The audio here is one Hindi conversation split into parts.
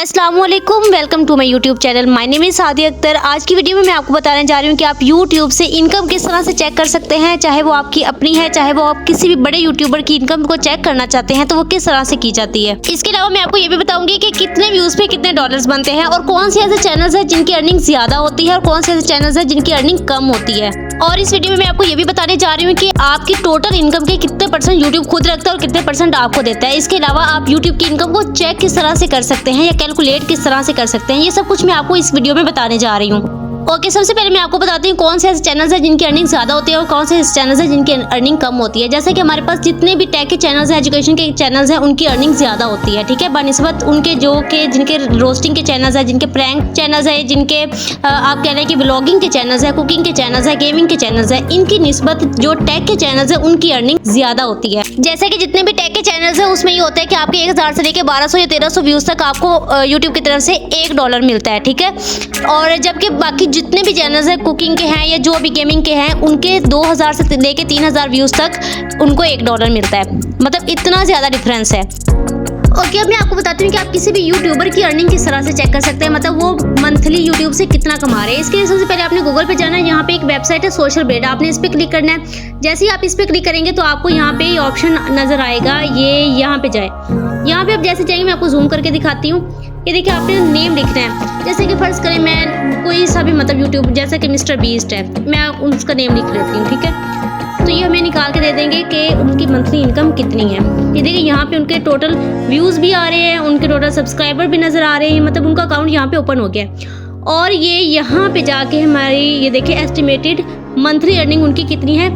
अस्सलामुअलैकुम, welcome to my YouTube channel. My name is Sadia Akhtar. आज की वीडियो में मैं आपको बताने जा रही हूँ कि आप यूट्यूब से इनकम किस तरह से चेक कर सकते हैं, चाहे वो आपकी अपनी है, चाहे वो आप किसी भी बड़े यूट्यूबर की इनकम को चेक करना चाहते हैं तो वो किस तरह से की जाती है। इसके अलावा मैं आपको ये भी बताऊंगी कि कितने व्यूज पे कितने डॉलर्स बनते हैं और कौन से ऐसे चैनल्स हैं जिनकी अर्निंग ज्यादा होती है और कौन से ऐसे चैनल्स हैं जिनकी अर्निंग कम होती है। और इस वीडियो में मैं आपको ये भी बताने जा रही हूँ कि आपकी टोटल इनकम के कितने % यूट्यूब खुद रखता है और कितने % आपको देता है। इसके अलावा आप यूट्यूब की इनकम को चेक किस तरह से कर सकते हैं या कैलकुलेट किस तरह से कर सकते हैं, ये सब कुछ मैं आपको इस वीडियो में बताने जा रही हूँ। ओके, सबसे पहले मैं आपको बताती हूँ कौन से ऐसे चैनल्स हैं जिनकी अर्निंग ज़्यादा होती है और कौन से ऐसे चैनल्स हैं जिनकी अर्निंग कम होती है। जैसे कि हमारे पास जितने भी टेक के चैनल्स हैं, एजुकेशन के चैनल्स हैं, उनकी अर्निंग ज़्यादा होती है, ठीक है, बनिस्बत उनके जिनके रोस्टिंग के चैनल्स हैं, जिनके प्रैंक चैनल्स हैं, जिनके आप कह रहे हैं कि ब्लॉगिंग के चैनल्स हैं, कुकिंग के चैनल्स हैं, गेमिंग के चैनल्स हैं, इनकी निस्बत जो टेक के चैनल्स हैं उनकी अर्निंग ज़्यादा होती है। जैसे कि जितने भी टेक के चैनल्स हैं उसमें ये होता है कि आपके 1000 से लेकर 1200 या 1300 व्यूज़ तक आपको यूट्यूब की तरफ से $1 मिलता है, ठीक है। और जबकि बाकी जितने भी चैनल्स हैं, कुकिंग के हैं या जो भी गेमिंग के हैं, उनके 2000 से लेके 3000 व्यूज़ तक उनको $1 मिलता है। मतलब इतना ज़्यादा डिफरेंस है। ओके, अब मैं आपको बताती हूँ कि आप किसी भी यूट्यूबर की अर्निंग किस तरह से चेक कर सकते हैं, मतलब वो मंथली यूट्यूब से कितना कमा रहे हैं। इसके लिए सबसे पहले आपने गूगल पे जाना है। यहाँ पे एक वेबसाइट है सोशल ब्लेड, आपने इस पर क्लिक करना है। जैसे ही आप इस पर क्लिक करेंगे तो आपको यहाँ पे ऑप्शन नजर आएगा, ये यहाँ पे जाए। यहाँ पे आप जैसे जाएंगे मैं आपको जूम करके दिखाती हूँ। ये देखिए, आपने नेम लिखना है। जैसे कि फर्ज करें मैं कोई सा भी मतलब यूट्यूब, जैसे कि मिस्टर बीस्ट है, मैं उसका नेम लिख लेती हूँ, ठीक है। तो ये हमें निकाल के दे देंगे कि उनकी मंथली इनकम कितनी है। ये देखिए, यहाँ पे उनके टोटल व्यूज़ भी आ रहे हैं, उनके टोटल सब्सक्राइबर भी नज़र आ रहे हैं, मतलब उनका अकाउंट यहाँ पे ओपन हो गया। और ये यहाँ पे जाके हमारी ये देखिए एस्टिमेटेड मंथली अर्निंग उनकी कितनी है,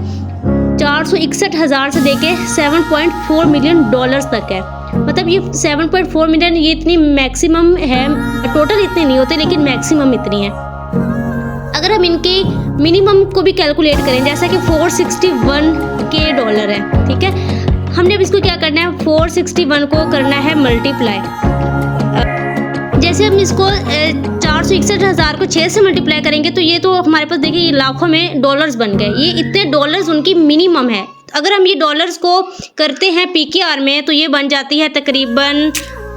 461,000 से लेके $7.4 मिलियन तक है। मतलब ये 7.4 मिलियन ये इतनी मैक्सिमम है, टोटल इतने नहीं होते लेकिन मैक्सिमम इतनी है। अगर हम इनके मिनिमम को भी कैलकुलेट करें, जैसा कि $461K है, ठीक है। हमने अब इसको क्या करना है, 461 को करना है मल्टीप्लाई। जैसे हम इसको 461,000 को 6 से मल्टीप्लाई करेंगे तो ये तो हमारे पास देखिए ये लाखों में डॉलर्स बन गए। ये इतने डॉलर्स उनकी मिनिमम है। अगर हम ये डॉलर्स को करते हैं PKR में तो ये बन जाती है तकरीबन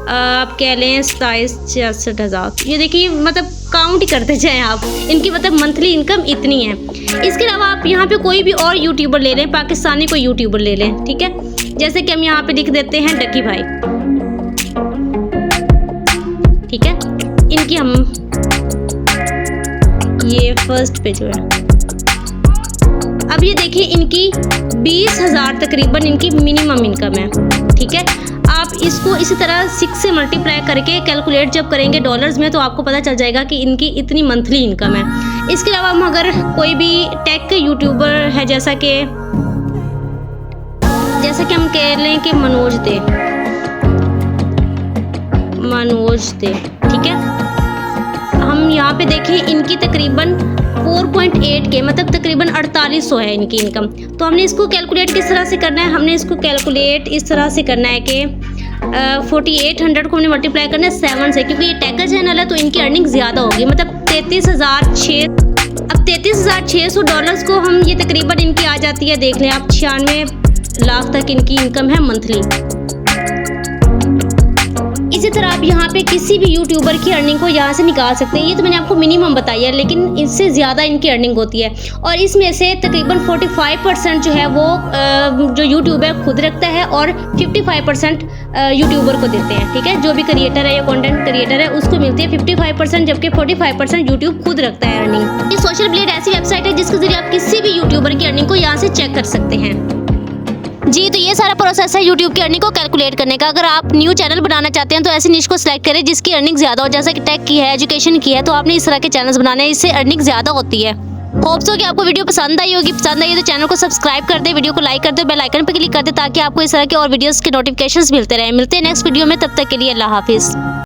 आप कह लें 27-66,000। ये देखिए, मतलब काउंट ही करते जाएं आप, इनकी मतलब मंथली इनकम इतनी है। इसके अलावा आप यहाँ पे कोई भी और यूट्यूबर ले लें, पाकिस्तानी कोई यूट्यूबर ले लें, ठीक है। जैसे कि हम यहाँ पे लिख देते हैं डकी भाई, ठीक है। इनकी हम ये फर्स्ट पे जो है, अब ये देखिए इनकी 20,000 तकरीबन इनकी मिनिमम इनकम है, ठीक है। आप इसको इसी तरह 6 से मल्टीप्लाई करके कैलकुलेट जब करेंगे डॉलर्स में तो आपको पता चल जाएगा कि इनकी इतनी मंथली इनकम है। इसके अलावा हम अगर कोई भी टेक के यूट्यूबर है, जैसा कि हम कह लें कि मनोज दे, ठीक है। हम यहाँ पे देखें इनकी तकरीबन 4.8K मतलब तकरीबन 4800 है इनकी इनकम। तो हमने इसको कैलकुलेट किस तरह से करना है, हमने इसको कैलकुलेट इस तरह से करना है कि 4800 को हमने मल्टीप्लाई करना है 7 से, क्योंकि ये टेकर चैनल है तो इनकी अर्निंग ज़्यादा होगी, मतलब 33,600। अब $33,600 को हम ये तकरीबन इनकी आ जाती है, देख लें आप 96 लाख तक इनकी इनकम है मंथली। इसी तरह आप यहाँ पे किसी भी यूट्यूबर की अर्निंग को यहाँ से निकाल सकते हैं। ये तो मैंने आपको मिनिमम बताई है, लेकिन इससे ज़्यादा इनकी अर्निंग होती है। और इसमें से तकरीबन 45% जो है वो जो यूट्यूब है खुद रखता है और 55% यूट्यूबर को देते हैं, ठीक है। जो भी क्रिएटर है या कंटेंट क्रिएटर है उसको मिलती है 55%, जबकि 45% यूट्यूब खुद रखता है अर्निंग। ये सोशल ब्लेड ऐसी वेबसाइट है जिसके जरिए आप किसी भी यूट्यूबर की अर्निंग को यहाँ से चेक कर सकते हैं। जी, तो ये सारा प्रोसेस है यूट्यूब की अर्निंग को कैलकुलेट करने का। अगर आप न्यू चैनल बनाना चाहते हैं तो ऐसी निश को सिलेक्ट करें जिसकी अर्निंग ज़्यादा हो, जैसा कि टेक की है, एजुकेशन की है, तो आपने इस तरह के चैनल्स बनाने हैं, इससे अर्निंग ज़्यादा होती है। होप्स हो कि आपको वीडियो पसंद आई होगी। पसंद आई तो चैनल को सब्सक्राइब कर दे, वीडियो को लाइक कर दे, बेल आइकन पर क्लिक कर दे ताकि आपको इस तरह के और वीडियोज़ के नोटिफिकेशन मिलते रहे। मिलते हैं नेक्स्ट वीडियो में, तब तक के लिए अल्लाह हाफिज़।